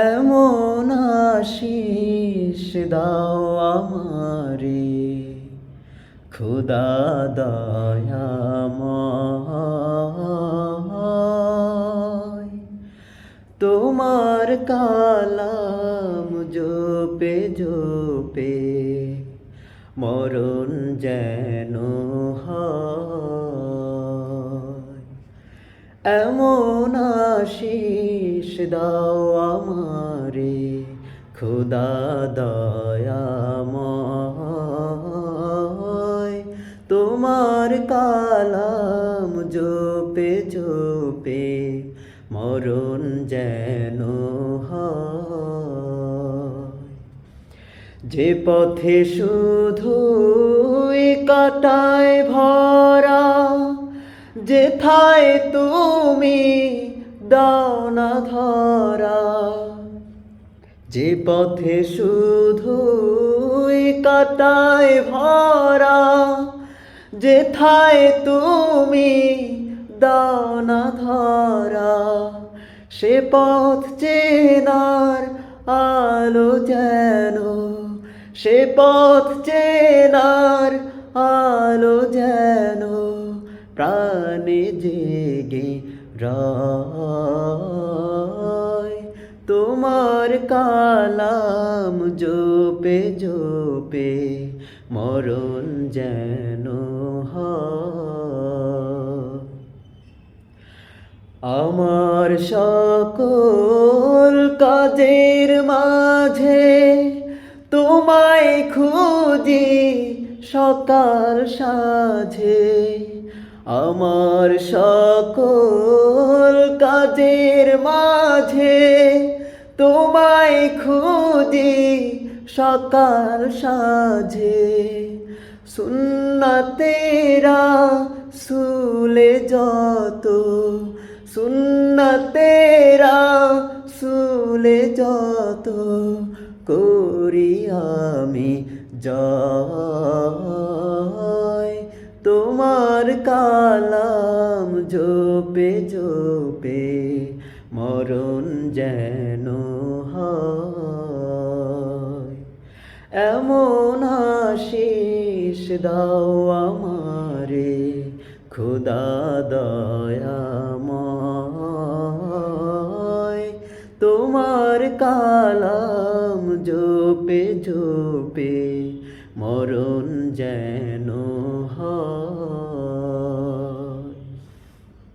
এমন আশিস দাও আমারে খোদা দয়াময়। তোমার কালাম জপে জপে মরণ যেন হয়। এমন আশিস দাও আমারে খোদা দয়াময়। তোমার কালাম জপে জপে মরণ যেন হয়। যে পথে শুধুই কাটায় ভরা, যেথায় তুমি দাও না ধরা। যে পথে শুধুই কাটায় ভরা, যেথায় তুমি দাও না ধরা। সে পথ চেনার আলো যেন, সে পথ চেনার আলো যেন প্রাণে জেগে রয়। তোমার কালাম জপে জপে মরণ যেন হয়। আমার সকল কাজের মাঝে তোমায় খুঁজি সকাল সাঁঝে। আমার সকল কাজের মাঝে তোমায় খুঁজি সকাল সাঁঝে। সুন্নতেরা সুলে যত, সুন্নতেরা সুলে যত করি আমি জয়। তোমার কালাম জপে জপে মরণ যেন হয়। এমন আশিস দাও আমারে খোদা দয়াময়। তোমার কালাম জপে জপে মরণ যেন